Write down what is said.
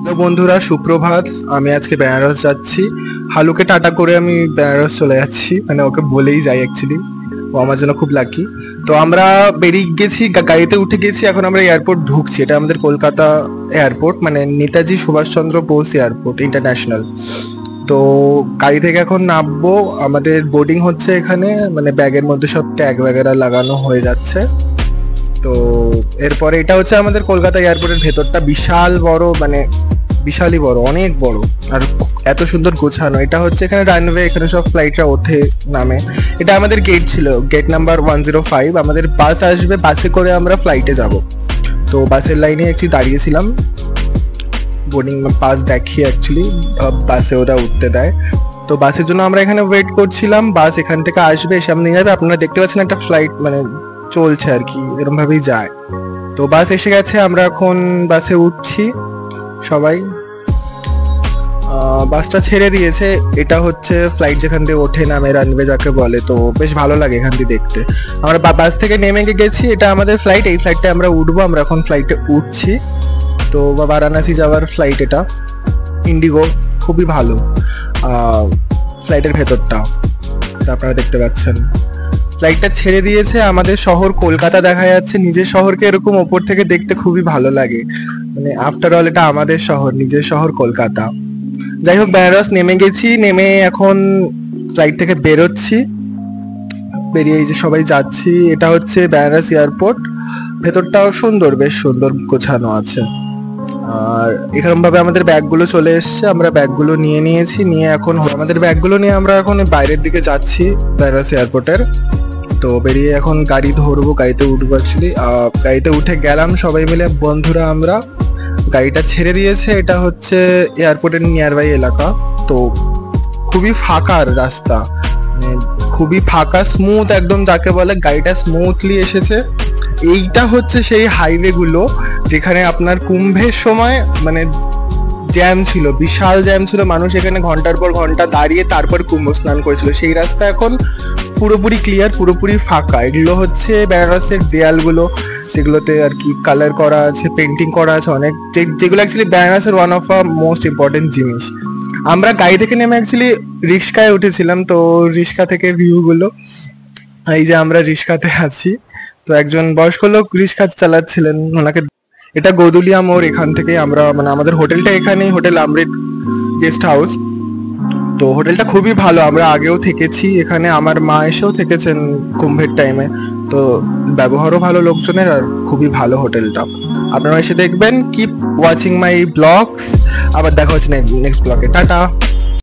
Hello বন্ধুরা, সুপ্রভাত। আমি আজকে বেনারস যাচ্ছি। হালুকে টাটা করে আমি বেনারস চলে যাচ্ছি, মানে ওকে বলেই যাই অ্যাকচুয়ালি। ও আমার জন্য খুব লাকি। তো আমরা বেরিয়ে গেছি, গাড়িতে উঠে গেছি। এখন আমরা এয়ারপোর্ট ঢুকছি। এটা আমাদের কলকাতা এয়ারপোর্ট, মানে নেতাজি সুভাষচন্দ্র বোস এয়ারপোর্ট ইন্টারন্যাশনাল। তো গাড়ি থেকে এখন নামবো। আমাদের বোর্ডিং হচ্ছে এখানে, মানে ব্যাগের মধ্যে সব ট্যাগ वगैरह লাগানো হয়ে যাচ্ছে। তো এরপরে এটা হচ্ছে আমাদের কলকাতা এয়ারপোর্টের ভেতরটা। বিশাল বড়, মানে বিশালই বড়, অনেক বড়, আর এত সুন্দর গোছানো। এটা হচ্ছে এখানে রানওয়ে, এখানে সব ফ্লাইটরা ওঠে নামে। এটা আমাদের গেট ছিল, গেট নাম্বার 105। আমাদের বাস আসবে, বাসে করে আমরা ফ্লাইটে যাব। তো বাসের লাইনে একটু দাঁড়িয়েছিলাম, বোর্ডিং পাস দেখিয়ে অ্যাকচুয়ালি বাসে ওরা উঠতে দেয়। তো বাসের জন্য আমরা এখানে ওয়েট করছিলাম। বাস এখান থেকে আসবে, সামনে যাবে। আপনারা দেখতে পাচ্ছেন একটা ফ্লাইট মানে চলছে আর কি, এরকম ভাবেই যায়। তো বাস এসে গেছে, আমরা এখন বাসে উঠছি সবাই। বাসটা ছেড়ে দিয়েছে। এটা হচ্ছে ফ্লাইট যেখান দিয়ে ওঠে নামে, রানওয়ে যাকে বলে। তো বেশ ভালো লাগে এখান দিয়ে দেখতে। আমরা বাস থেকে নেমে গেছি, এটা আমাদের ফ্লাইট। এই ফ্লাইটে আমরা উঠবো। আমরা এখন ফ্লাইটে উঠছি। তো বারাণসী যাওয়ার ফ্লাইট এটা, ইন্ডিগো। খুবই ভালো ফ্লাইটের ভেতরটা, আপনারা দেখতে পাচ্ছেন। ফ্লাইটটা ছেড়ে দিয়েছে, আমাদের শহর কলকাতা দেখা যাচ্ছে। নিজের শহরকে এরকম ওপর থেকে দেখতে খুবই ভালো লাগে, মানে আফটার অল এটা আমাদের শহর, নিজের শহর কলকাতা। যাই হোক, বেনারস নেমে গেছি। নেমে এখন ফ্লাইট থেকে বেরোচ্ছি। বেরিয়ে এই যে সবাই যাচ্ছি। এটা হচ্ছে বেনারস এয়ারপোর্ট। ভেতরটাও সুন্দর, বেশ সুন্দর গোছানো আছে। আর এরকম ভাবে আমাদের ব্যাগগুলো চলে এসছে। আমরা ব্যাগগুলো নিয়ে নিয়েছি। নিয়ে এখন আমাদের ব্যাগগুলো নিয়ে আমরা এখন বাইরের দিকে যাচ্ছি বেনারস এয়ারপোর্টের। তো বেরিয়ে এখন গাড়ি ধরবো, গাড়িতে উঠবো অ্যাকচুয়ালি। গাড়িতে উঠে গেলাম সবাই মিলে, বন্ধুরা আমরা। গাড়িটা ছেড়ে দিয়েছে। এটা হচ্ছে এয়ারপোর্টের নিয়ার বাই এলাকা। তো খুবই ফাঁকা রাস্তা, মানে খুবই ফাঁকা, স্মুথ একদম যাকে বলে। গাড়িটা স্মুথলি এসেছে। এইটা হচ্ছে সেই হাইওয়ে গুলো যেখানে আপনার কুম্ভের সময় মানে জ্যাম ছিল, বিশাল জ্যাম ছিল। মানুষ এখানে ঘন্টার পর ঘন্টা দাঁড়িয়ে তারপর কুম্ভ স্নান করেছিল। সেই রাস্তা এখন পুরোপুরি ক্লিয়ার, পুরোপুরি ফাঁকা। এগুলো হচ্ছে বেনারসের দেয়ালগুলো, যেগুলোতে আর কি কালার করা আছে, পেন্টিং করা আছে অনেক, যেগুলো অ্যাকচুয়ালি বেনারসের one of a most important জিনিস। আমরা গাড়ি থেকে নেমে অ্যাকচুয়ালি রিক্সায় উঠেছিলাম। তো রিক্সা থেকে ভিউ গুলো, এই যে আমরা রিক্সাতে আছি। তো একজন বয়স্ক লোক রিক্সা চালাচ্ছিলেন, ওনাকে। এটা গদুলিয়া মোড়, এখান থেকে আমরা, মানে আমাদের হোটেলটা এখানেই, হোটেল আমৃত গেস্ট হাউস। তো হোটেলটা খুবই ভালো, আমরা আগেও থেকেছি এখানে। আমার মা এসেও থেকেছেন কুম্ভের টাইমে। তো ব্যবহারও ভালো লোকজনের, আর খুবই ভালো হোটেলটা। আপনারা এসে দেখবেন। Keep watching my blogs. আবার দেখা হচ্ছে নেক্সট ব্লগে। টাটা।